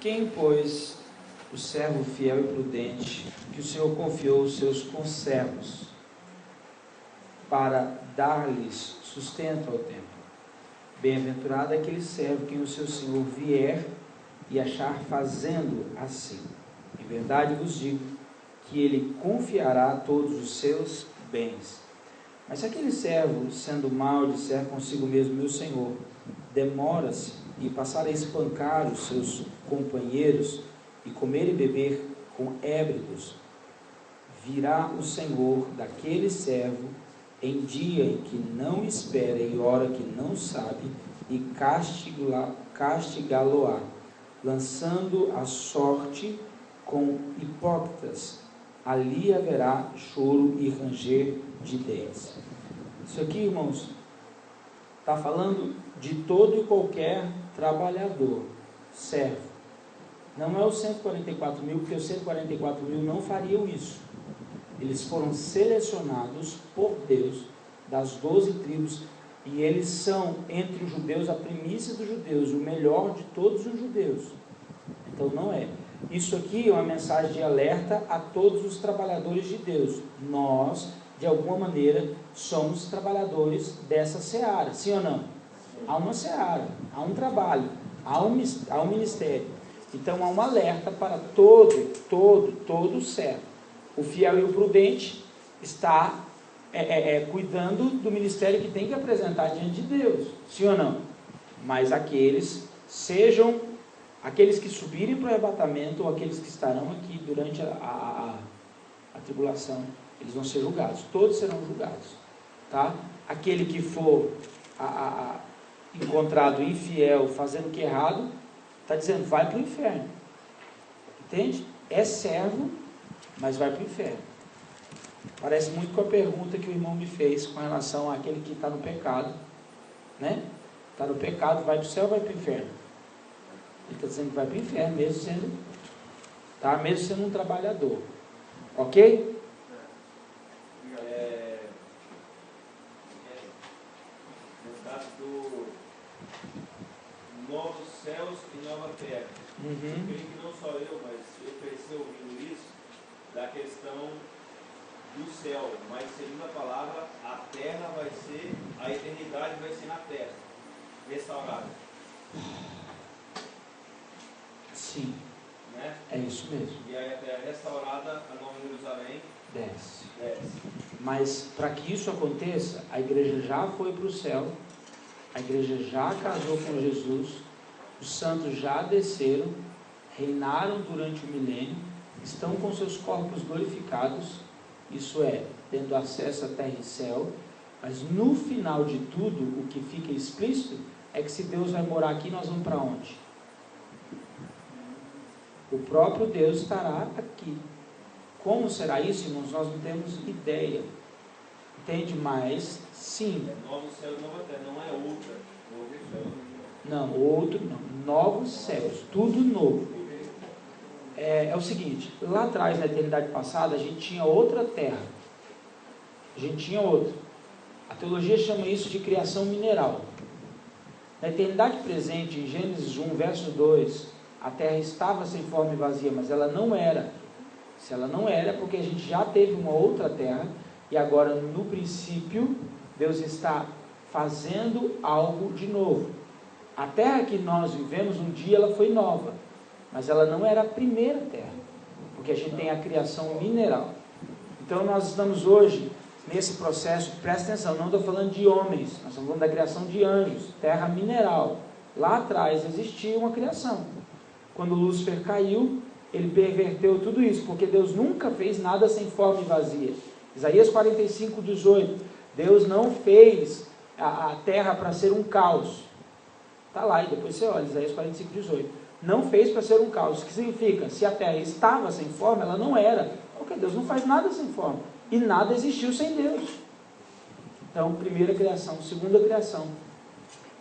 Quem, pois, o servo fiel e prudente, que o Senhor confiou aos seus conservos, para dar-lhes sustento ao tempo? Bem-aventurado é aquele servo quem o seu Senhor vier e achar fazendo assim. Em verdade vos digo que ele confiará todos os seus bens. Mas se aquele servo, sendo mau, disser consigo mesmo: meu Senhor demora-se, e passar a espancar os seus companheiros, e comer e beber com ébrios, virá o Senhor daquele servo em dia em que não espera e hora que não sabe, e castigá-lo-á, lançando a sorte com hipócritas. Ali haverá choro e ranger de dentes. Isso aqui, irmãos, está falando de todo e qualquer trabalhador, servo. Não é os 144 mil, porque os 144 mil não fariam isso. Eles foram selecionados por Deus, das 12 tribos, e eles são, entre os judeus, a primícia dos judeus, o melhor de todos os judeus. Então não é. Isso aqui é uma mensagem de alerta a todos os trabalhadores de Deus. Nós, de alguma maneira, somos trabalhadores dessa seara, sim ou não? Há uma seara, há um trabalho, há um ministério. Então há um alerta para todo servo. O fiel e o prudente está cuidando do ministério que tem que apresentar diante de Deus, sim ou não? Mas aqueles que subirem para o arrebatamento, ou aqueles que estarão aqui durante a tribulação, eles vão ser julgados, todos serão julgados, tá? Aquele que for encontrado infiel, fazendo o que é errado, está dizendo, vai para o inferno, entende? É servo, mas vai para o inferno. Parece muito com a pergunta que o irmão me fez com relação àquele que está no pecado, né? Está no pecado, vai para o céu ou vai para o inferno? Ele está dizendo que vai para o inferno, mesmo sendo um trabalhador. Ok? No caso do novos céus e nova terra. Eu creio que não só eu, mas eu cresci ouvindo isso, da questão do céu, mas segundo a palavra, a terra vai ser, a eternidade vai ser na terra, restaurada. Sim, né? É isso mesmo. E aí a terra restaurada, a Nova Jerusalém Desce. desce. Mas para que isso aconteça, a igreja já foi para o céu, a igreja já casou com Jesus, os santos já desceram, reinaram durante o milênio, estão com seus corpos glorificados, isso é, tendo acesso a terra e céu. Mas no final de tudo, o que fica explícito é que se Deus vai morar aqui, nós vamos para onde? O próprio Deus estará aqui. Como será isso, irmãos? Nós não temos ideia. Entende? Mas, sim. É novo céu e nova terra, não é outra. Novo céu. Não, outro não. Novos céus, tudo novo. É o seguinte, lá atrás, na eternidade passada, a gente tinha outra terra. A gente tinha outra. A teologia chama isso de criação mineral. Na eternidade presente, em Gênesis 1, verso 2, a terra estava sem forma e vazia, mas ela não era. Se ela não era, é porque a gente já teve uma outra terra, e agora, no princípio, Deus está fazendo algo de novo. A terra que nós vivemos, um dia ela foi nova, mas ela não era a primeira terra, porque a gente tem a criação mineral. Então nós estamos hoje nesse processo, presta atenção, não estou falando de homens, nós estamos falando da criação de anjos, terra mineral. Lá atrás existia uma criação. Quando Lúcifer caiu, ele perverteu tudo isso, porque Deus nunca fez nada sem forma e vazia. Isaías 45, 18, Deus não fez a terra para ser um caos. Está lá, e depois você olha, Isaías 45, 18. Não fez para ser um caos. O que significa? Se a terra estava sem forma, ela não era. Porque Deus não faz nada sem forma. E nada existiu sem Deus. Então, primeira criação, segunda criação.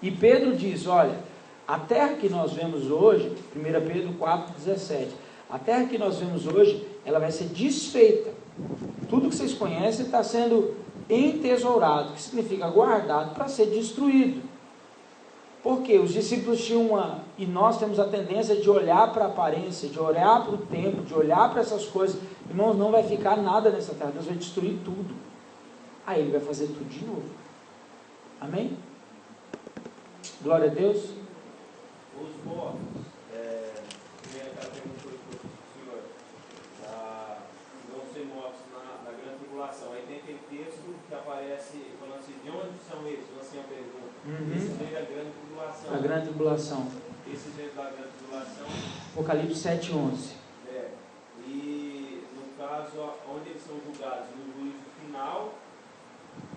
E Pedro diz, olha, a terra que nós vemos hoje, 1 Pedro 4, 17, a terra que nós vemos hoje, ela vai ser desfeita. Tudo que vocês conhecem está sendo entesourado, que significa guardado para ser destruído. Porque os discípulos tinham e nós temos a tendência de olhar para a aparência, de olhar para o tempo, de olhar para essas coisas. Irmãos, não vai ficar nada nessa terra, Deus vai destruir tudo. Aí Ele vai fazer tudo de novo. Amém? Glória a Deus. Os mortos, tem aquela pergunta que eu fiz para o senhor, vão ser mortos na grande tribulação. Aí tem aquele texto que aparece falando assim, de onde são eles? Assim a pergunta. Esses vêm da grande tribulação. A grande tribulação. Esses vêm da grande tribulação. Apocalipse 7:11. E no caso, onde eles são julgados? No juízo final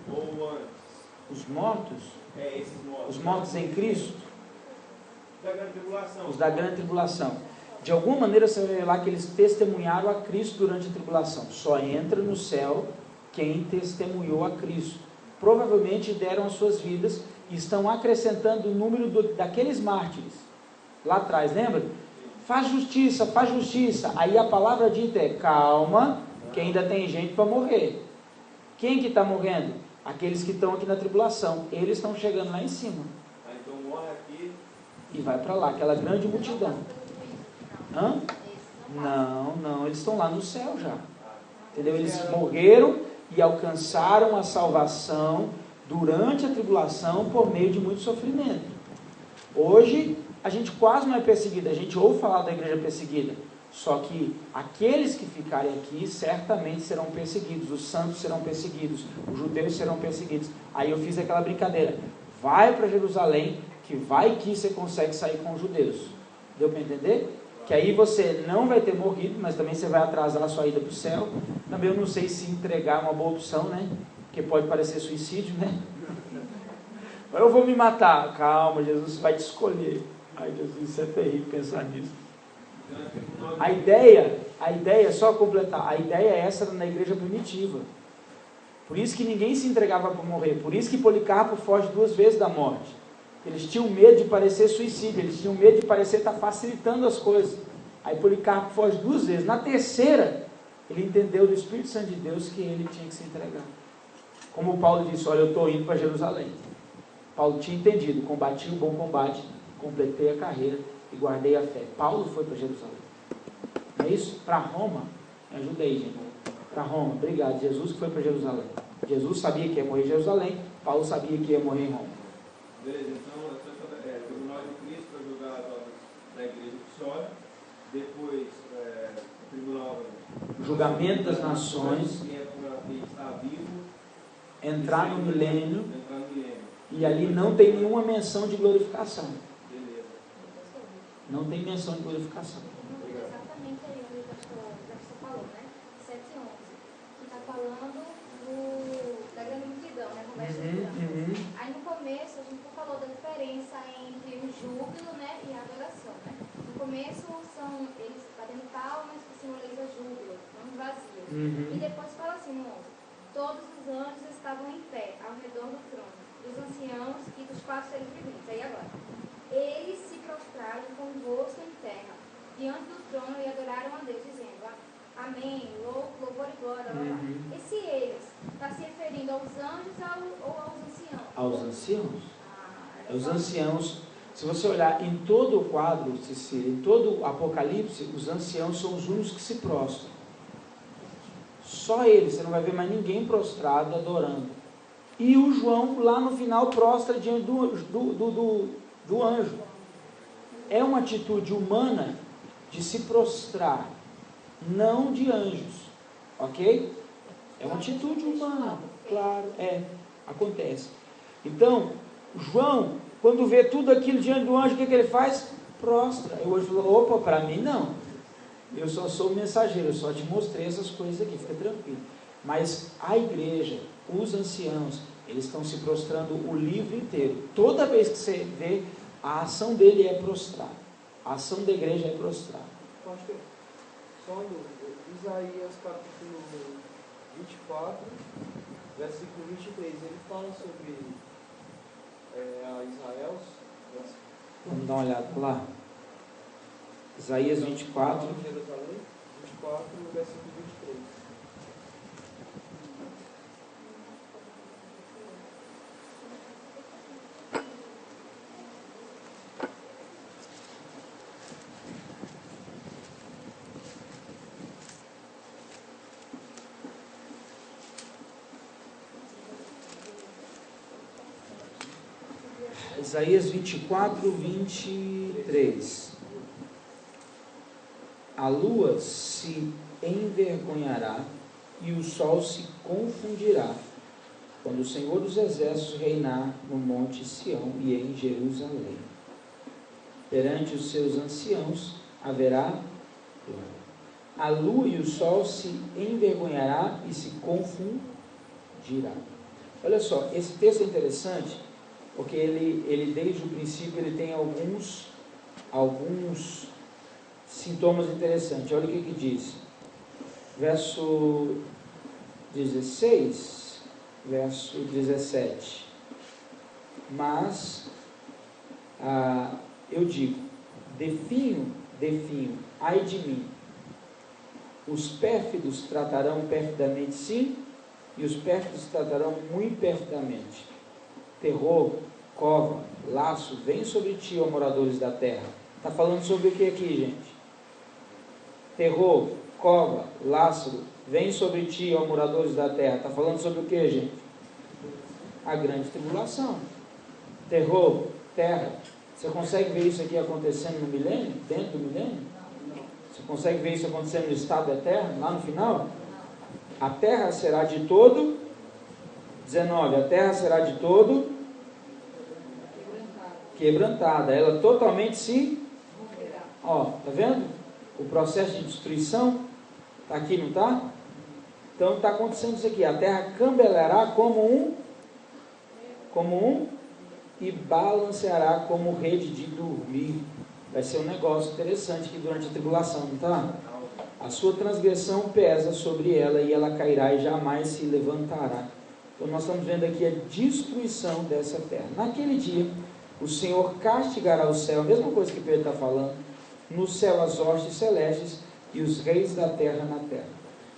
ou antes? Os mortos? Esses mortos. Os mortos em Cristo? Da grande tribulação. Os da grande tribulação. De alguma maneira você vai ver lá que eles testemunharam a Cristo durante a tribulação. Só entra no céu quem testemunhou a Cristo. Provavelmente deram as suas vidas e estão acrescentando o número daqueles mártires. Lá atrás, lembra? Faz justiça, faz justiça. Aí a palavra dita é, calma, que ainda tem gente para morrer. Quem que está morrendo? Aqueles que estão aqui na tribulação. Eles estão chegando lá em cima. Então morre aqui. E vai para lá, aquela grande multidão. Hã? Não, eles estão lá no céu já. Entendeu? Eles morreram e alcançaram a salvação durante a tribulação por meio de muito sofrimento. Hoje, a gente quase não é perseguido, a gente ouve falar da igreja perseguida. Só que aqueles que ficarem aqui certamente serão perseguidos, os santos serão perseguidos, os judeus serão perseguidos. Aí eu fiz aquela brincadeira, vai para Jerusalém, que vai que você consegue sair com os judeus. Deu para entender? Que aí você não vai ter morrido, mas também você vai atrasar a sua ida para o céu. Também eu não sei se entregar é uma boa opção, né? Porque pode parecer suicídio, né? Eu vou me matar. Calma, Jesus vai te escolher. Ai, Jesus, isso é terrível pensar nisso. A ideia, só completar, a ideia é essa na igreja primitiva. Por isso que ninguém se entregava para morrer. Por isso que Policarpo foge 2 vezes da morte. Eles tinham medo de parecer suicídio, eles tinham medo de parecer estar facilitando as coisas. Aí Policarpo foge 2 vezes. Na terceira, ele entendeu do Espírito Santo de Deus que ele tinha que se entregar. Como Paulo disse, olha, eu estou indo para Jerusalém. Paulo tinha entendido, combati o bom combate, completei a carreira e guardei a fé. Paulo foi para Jerusalém. Não é isso? Para Roma, me ajuda aí, gente. Para Roma, obrigado. Jesus que foi para Jerusalém. Jesus sabia que ia morrer em Jerusalém, Paulo sabia que ia morrer em Roma. Beleza, então o Tribunal de Cristo para julgar as obras da igreja que chora, depois o Tribunal Julgamento das nações, que é para quem está vivo, entrar no milênio, e ali não tem nenhuma menção de glorificação. Beleza. Não tem menção de glorificação. Exatamente aí onde o pastor falou, né? 7:11, que está falando da grande multidão, né? Aí no começo a gente falou da diferença entre o júbilo, né, e a adoração, né? No começo são eles batendo palmas que simboliza júbilo, não vazio. E depois fala assim, no 11, todos os anjos estavam em pé ao redor do trono, dos anciãos e dos 4 seres viventes. Aí agora, eles se prostraram com o rosto em terra, diante do trono e adoraram a Deus, dizendo, amém, louvor e glória. Esse eles, está se referindo aos anjos ou aos anciãos? Aos anciãos. Os anciãos, se você olhar em todo o quadro, em todo o Apocalipse, os anciãos são os únicos que se prostram. Só eles, você não vai ver mais ninguém prostrado, adorando. E o João, lá no final, prostra diante do anjo. É uma atitude humana de se prostrar, não de anjos. Ok? É uma atitude humana, claro, acontece. Então, João, quando vê tudo aquilo diante do anjo, o que ele faz? Prostra. O anjo falou, opa, para mim não. Eu só sou o mensageiro, eu só te mostrei essas coisas aqui, fica tranquilo. Mas a igreja, os anciãos, eles estão se prostrando o livro inteiro. Toda vez que você vê, a ação dele é prostrar. A ação da igreja é prostrar. Pastor, só uma dúvida. Isaías capítulo 24, versículo 23, ele fala sobre a Israel. Vamos dar uma olhada lá. Isaías 24. Jerusalém, 24, versículo 23. Isaías 24, 23. A lua se envergonhará e o sol se confundirá, quando o Senhor dos Exércitos reinar no monte Sião e em Jerusalém. Perante os seus anciãos haverá glória. A lua e o sol se envergonhará e se confundirá. Olha só, esse texto é interessante, porque ele desde o princípio ele tem alguns sintomas interessantes. Olha o que diz. Verso 16, verso 17. Mas eu digo, definho, ai de mim. Os pérfidos tratarão perfidamente, sim, e os pérfidos tratarão muito perfidamente. Terror, cova, laço, vem sobre ti, ó moradores da terra. Está falando sobre o que aqui, gente? Terror, cova, laço, vem sobre ti, ó moradores da terra. Está falando sobre o que, gente? A grande tribulação. Terror, terra. Você consegue ver isso aqui acontecendo no milênio? Dentro do milênio? Você consegue ver isso acontecendo no estado eterno, lá no final? A terra será de todo, 19, a terra será de todo quebrantada. Ela totalmente se, tá vendo? O processo de destruição, está aqui, não está? Então está acontecendo isso aqui, a terra cambelará como um, e balanceará como rede de dormir. Vai ser um negócio interessante aqui durante a tribulação, não está? A sua transgressão pesa sobre ela e ela cairá e jamais se levantará. Então nós estamos vendo aqui a destruição dessa terra. Naquele dia, o Senhor castigará o céu, a mesma coisa que Pedro está falando, no céu as hostes celestes e os reis da terra na terra.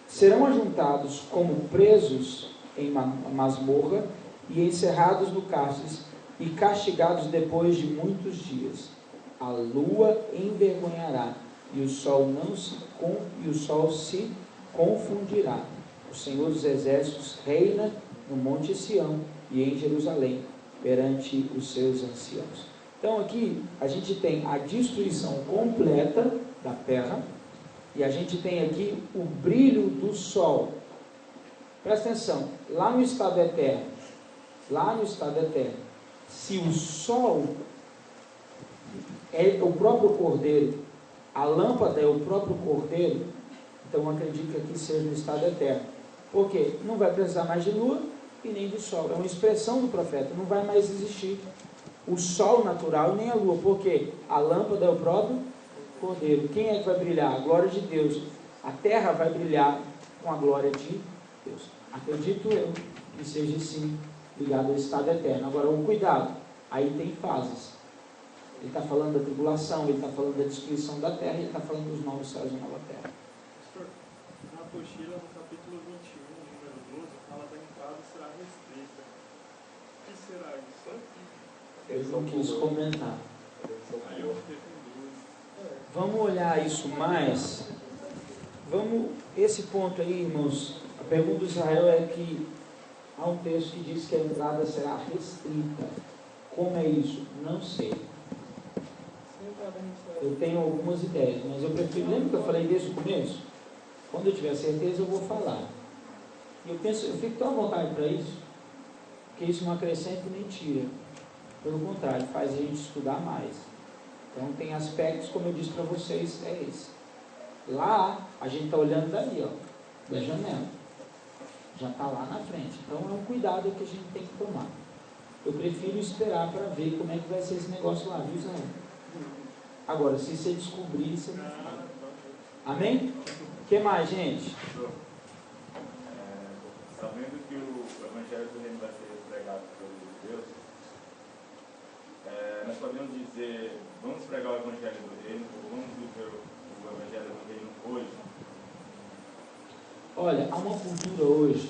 Serão ajuntados como presos em masmorra e encerrados no cárcere e castigados depois de muitos dias. A lua envergonhará e o sol se confundirá. O Senhor dos Exércitos reina no monte Sião e em Jerusalém, perante os seus anciãos. Então aqui a gente tem a destruição completa da terra e a gente tem aqui o brilho do sol. Presta atenção, lá no estado eterno, se o sol é o próprio cordeiro, a lâmpada é o próprio cordeiro, então eu acredito que aqui seja no estado eterno. Por quê? Não vai precisar mais de lua e nem de sol. É uma expressão do profeta, não vai mais existir o sol natural e nem a lua, porque a lâmpada é o próprio cordeiro. Quem é que vai brilhar? A glória de Deus. A terra vai brilhar com a glória de Deus. Acredito eu que seja sim ligado ao estado eterno. Agora, um cuidado, aí tem fases. Ele está falando da tribulação, ele está falando da destruição da terra, ele está falando dos novos céus e nova terra. Pastor, na apostila, no capítulo 21, número 12, fala da entrada será restrita. O que será isso? Eu não quis comentar. Aí eu fiquei com dúvida. Vamos olhar isso mais. Esse ponto aí, irmãos, a pergunta do Israel é que há um texto que diz que a entrada será restrita. Como é isso? Não sei. Eu tenho algumas ideias, mas eu prefiro, lembra que eu falei desde o começo? Quando eu tiver certeza eu vou falar. E eu fico tão à vontade para isso, que isso não acrescenta nem tira. Pelo contrário, faz a gente estudar mais. Então tem aspectos, como eu disse para vocês, é esse. Lá, a gente está olhando dali, da janela. Já está lá na frente. Então é um cuidado que a gente tem que tomar. Eu prefiro esperar para ver como é que vai ser esse negócio lá, viu, Israel? Agora, se você descobrir, você não fala. Amém? O que mais, gente? Sabendo que o Evangelho do Reino vai ser pregado pelos judeus, nós podemos dizer, vamos pregar o Evangelho do Reino, ou vamos viver o Evangelho do Reino hoje? Olha, há uma cultura hoje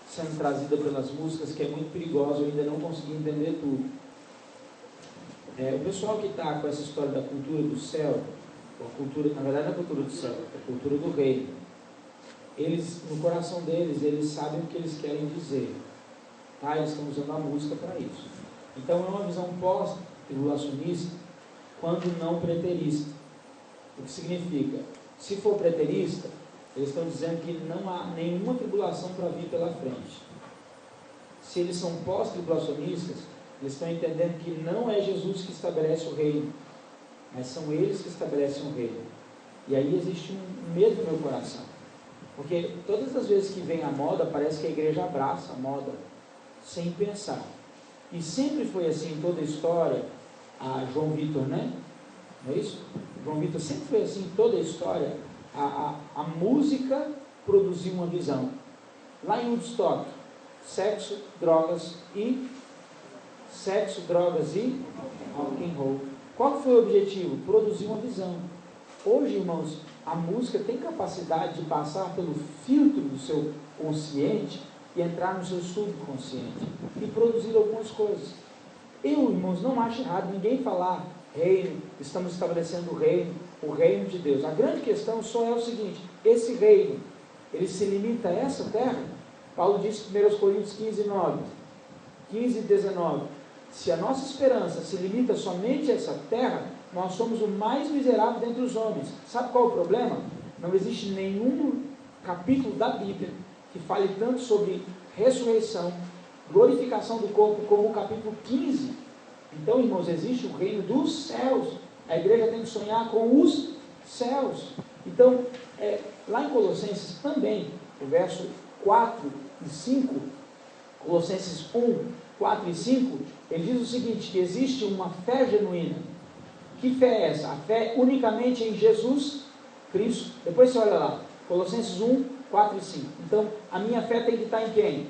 sendo trazida pelas músicas que é muito perigosa, eu ainda não consegui entender tudo. O pessoal que está com essa história da cultura do céu, a cultura, na verdade não é a cultura do céu, é a cultura do reino. Eles, no coração deles, eles sabem o que eles querem dizer. Tá? Eles estão usando a música para isso. Então é uma visão pós-tribulacionista, quando não preterista. O que significa? Se for preterista, eles estão dizendo que não há nenhuma tribulação para vir pela frente. Se eles são pós-tribulacionistas, eles estão entendendo que não é Jesus que estabelece o reino, mas são eles que estabelecem o reino. E aí existe um medo no meu coração, porque todas as vezes que vem a moda, parece que a igreja abraça a moda, sem pensar. E sempre foi assim em toda a história. A João Vitor, né? Não é isso? João Vitor sempre foi assim em toda a história. A música produziu uma visão. Lá em Woodstock, sexo, drogas e rock and roll. Qual foi o objetivo? Produzir uma visão. Hoje, irmãos, a música tem capacidade de passar pelo filtro do seu consciente e entrar no seu subconsciente e produzir algumas coisas. Eu, irmãos, não acho errado ninguém falar reino, estamos estabelecendo o reino de Deus. A grande questão só é o seguinte: esse reino, ele se limita a essa terra? Paulo diz em 1 Coríntios 15 e 19, se a nossa esperança se limita somente a essa terra, nós somos o mais miserável dentre os homens. Sabe qual é o problema? Não existe nenhum capítulo da Bíblia que fale tanto sobre ressurreição, glorificação do corpo, como o capítulo 15. Então, irmãos, existe o reino dos céus. A igreja tem que sonhar com os céus. Então, lá em Colossenses também, o verso 4 e 5, Colossenses 1, 4 e 5, ele diz o seguinte, que existe uma fé genuína. Que fé é essa? A fé unicamente em Jesus Cristo. Depois você olha lá, Colossenses 1, 4 e 5. Então, a minha fé tem que estar em quem?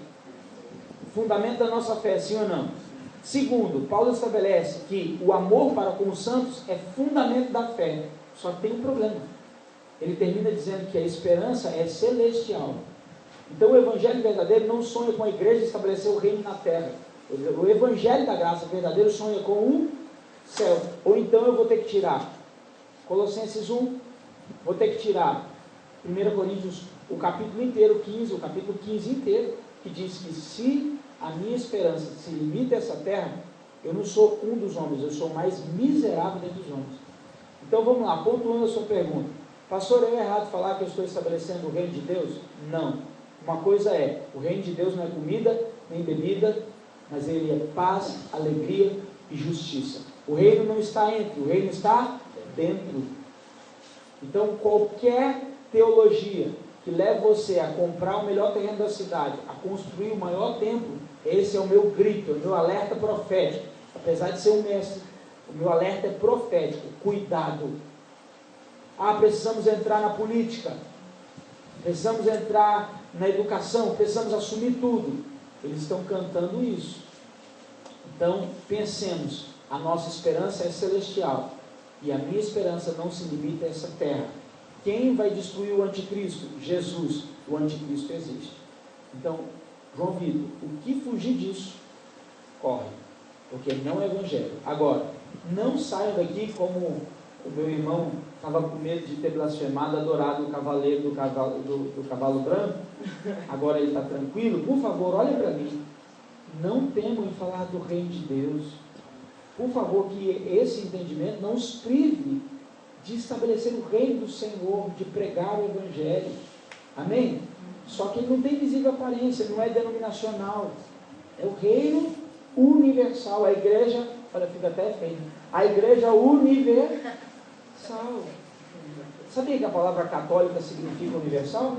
O fundamento da nossa fé, sim ou não? Segundo, Paulo estabelece que o amor para com os santos é fundamento da fé. Só que tem um problema. Ele termina dizendo que a esperança é celestial. Então o evangelho verdadeiro não sonha com a igreja estabelecer o reino na terra. O evangelho da graça verdadeiro sonha com o céu. Ou então eu vou ter que tirar Colossenses 1, vou ter que tirar 1 Coríntios, o capítulo inteiro, 15, o capítulo 15 inteiro, que diz que se a minha esperança se limita a essa terra, eu não sou um dos homens, eu sou o mais miserável dentre os homens. Então vamos lá, pontuando a sua pergunta. Pastor, é errado falar que eu estou estabelecendo o reino de Deus? Não. Uma coisa é, o reino de Deus não é comida, nem bebida, mas ele é paz, alegria e justiça. O reino não está entre, o reino está dentro. Então qualquer teologia que leve você a comprar o melhor terreno da cidade, a construir o maior templo, esse é o meu grito, é o meu alerta profético. Apesar de ser um mestre, o meu alerta é profético. Cuidado. Precisamos entrar na política, precisamos entrar na educação, precisamos assumir tudo. Eles estão cantando isso. Então, pensemos, a nossa esperança é celestial, e a minha esperança não se limita a essa terra. Quem vai destruir o anticristo? Jesus. O anticristo existe. Então, João Vitor, o que fugir disso, corre, porque não é evangelho. Agora, não saiam daqui como o meu irmão estava com medo de ter blasfemado, adorado o cavaleiro do cavalo branco, agora ele está tranquilo. Por favor, olhem para mim, não temam em falar do reino de Deus. Por favor, que esse entendimento não os prive de estabelecer o reino do Senhor, de pregar o evangelho. Amém? Só que ele não tem visível aparência, não é denominacional, é o reino universal. A igreja, olha, fica até feio, a igreja universal. Sabia que a palavra católica significa universal?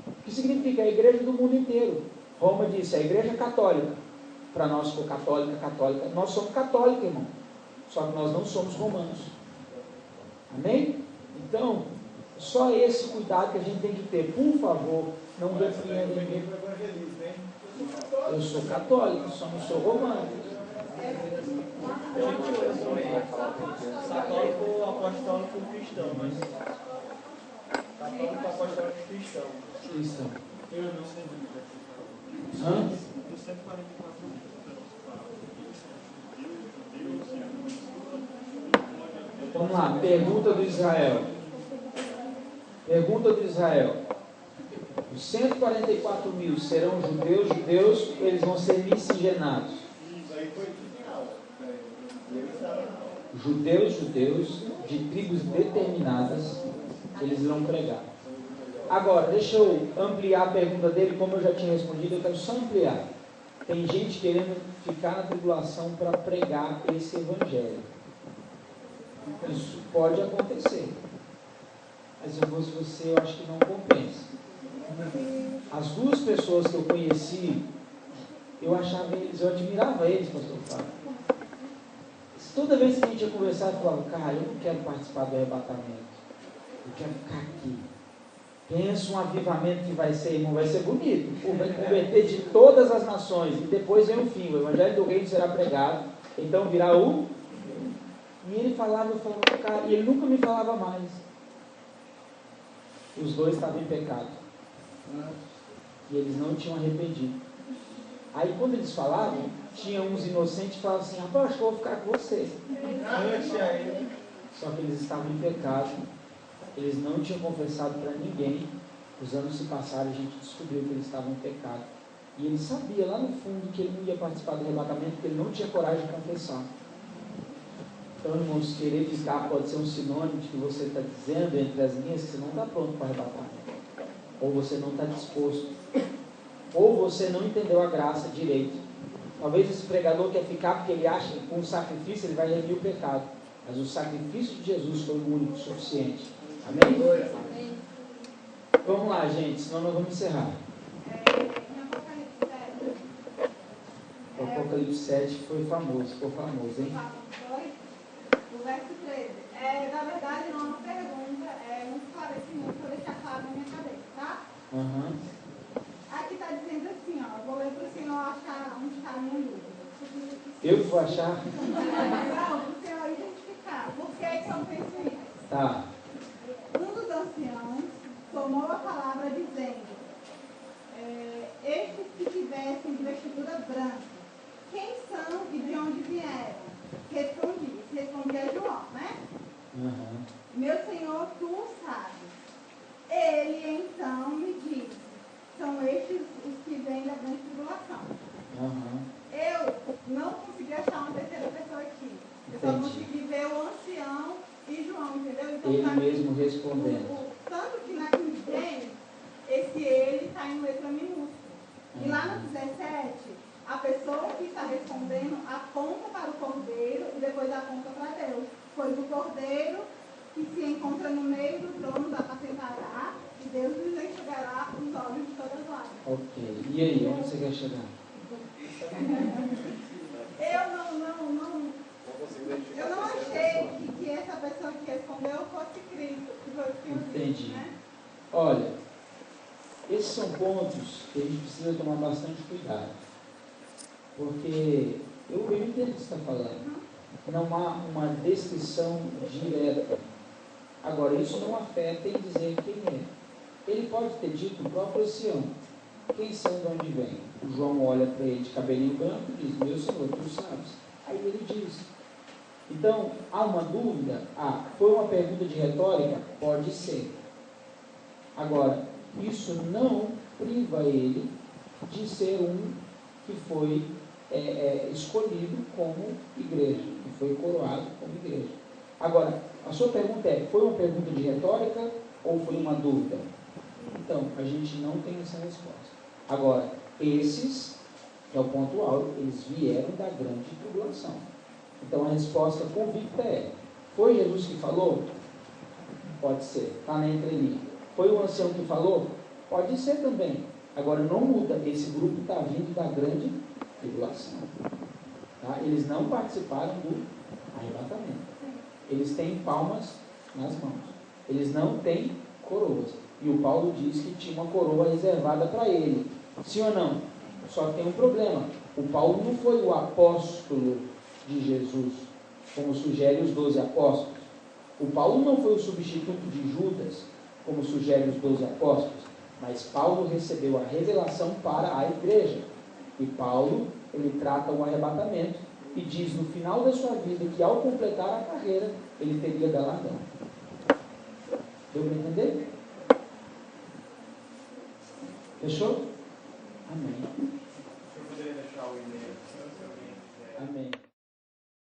O que significa? A igreja do mundo inteiro. Roma disse, a igreja católica. Para nós, for católica, nós somos católicos, irmão. Só que nós não somos romanos. Amém? Então, só esse cuidado que a gente tem que ter. Por favor, não repreenda ninguém. Eu sou católico, só não sou romano. Católico apostólico cristão, mas católico apostólico cristão. Cristão. Eu não sei do que Hã? dos 144 Vamos lá, pergunta do Israel. Pergunta do Israel. Os 144 mil serão judeus, eles vão ser miscigenados. Isso aí foi tudo em aula. Judeus, de tribos determinadas, eles irão pregar. Agora, deixa eu ampliar a pergunta dele, como eu já tinha respondido, eu quero só ampliar. Tem gente querendo ficar na tribulação para pregar esse evangelho. Isso pode acontecer. Mas se eu fosse você, eu acho que não compensa. As duas pessoas que eu conheci, eu admirava eles, pastor Fábio. Toda vez que a gente ia conversar, eu falava, cara, eu não quero participar do arrebatamento. Eu quero ficar aqui. Pensa um avivamento que vai ser, irmão, vai ser bonito. Vai converter de todas as nações. E depois vem o fim, o evangelho do reino será pregado. Então virá o... E ele falava, eu falava, cara, e ele nunca me falava mais. Os dois estavam em pecado. E eles não tinham arrependido. Aí quando eles falavam, tinha uns inocentes que falavam assim, rapaz, acho que eu vou ficar com você. Só que eles estavam em pecado. Eles não tinham confessado para ninguém. Os anos se passaram e a gente descobriu que eles estavam em pecado. E ele sabia lá no fundo que ele não ia participar do arrebatamento, porque ele não tinha coragem de confessar. Então, irmãos, querer ficar pode ser um sinônimo de que você está dizendo entre as linhas que você não está pronto para arrebatar. Ou você não está disposto. Ou você não entendeu a graça direito. Talvez esse pregador quer ficar porque ele acha que com o sacrifício ele vai remir o pecado. Mas o sacrifício de Jesus foi o único suficiente. Amém? Amém. Vamos lá, gente, senão nós vamos encerrar. Em Apocalipse 7. O Apocalipse 7 ficou famoso, hein? Foi? O verso 13. Na verdade, não é uma pergunta, é um esclarecimento para deixar claro na minha cabeça, tá? Aqui está dizendo assim, ó, vou ler para o senhor achar onde está a minha dúvida. Eu vou achar? Não, para o senhor identificar. Por que eu penso isso? Tá. Um dos anciãos tomou a palavra dizendo, estes que tivessem de vestidura branca, quem são e de onde vieram? Respondi a João, né? Meu Senhor, tu o sabes. Ele então me disse, são estes os que vêm da grande tribulação. Eu não consegui achar uma terceira pessoa aqui. Eu só consegui ver o ancião e João, entendeu? Então, ele mesmo respondendo. Tanto que na King James, esse ele está em letra minúscula. E lá no 17, a pessoa que está respondendo aponta para o Cordeiro e depois aponta para Deus. Pois o Cordeiro que se encontra no meio do trono da apacentará e Deus lhes enxugará os olhos de todas as lágrimas. Ok. E aí, onde você quer chegar? Eu não achei que essa pessoa que respondeu fosse Cristo. Entendi. Né? Olha, esses são pontos que a gente precisa tomar bastante cuidado. Porque eu entendo o que você está falando. Não há uma descrição direta. Agora, isso não afeta em dizer quem é. Ele pode ter dito o próprio ancião. Quem são, de onde vem? O João olha para ele de cabelinho branco e diz, meu Senhor, tu sabes. Aí ele diz. Então, há uma dúvida? Foi uma pergunta de retórica? Pode ser. Agora, isso não priva ele de ser um que foi escolhido como igreja, que foi coroado como igreja. Agora, a sua pergunta foi uma pergunta de retórica ou foi uma dúvida? Então, a gente não tem essa resposta. Agora, esses, é o ponto alto, eles vieram da grande tribulação. Então, a resposta convicta foi Jesus que falou? Pode ser, está na entrelinha. Foi o ancião que falou? Pode ser também. Agora, não muda, esse grupo está vindo da grande tribulação. Tá? Eles não participaram do arrebatamento. Eles têm palmas nas mãos. Eles não têm coroas. E o Paulo diz que tinha uma coroa reservada para ele. Sim ou não? Só que tem um problema. O Paulo não foi o apóstolo de Jesus, como sugere os 12 apóstolos. O Paulo não foi o substituto de Judas, como sugere os 12 apóstolos. Mas Paulo recebeu a revelação para a igreja. E Paulo, ele trata o arrebatamento e diz no final da sua vida que ao completar a carreira, ele teria galardão. Deu para entender? Fechou? Amém. Eu poderia deixar o e-mail, se alguém quiser. Amém.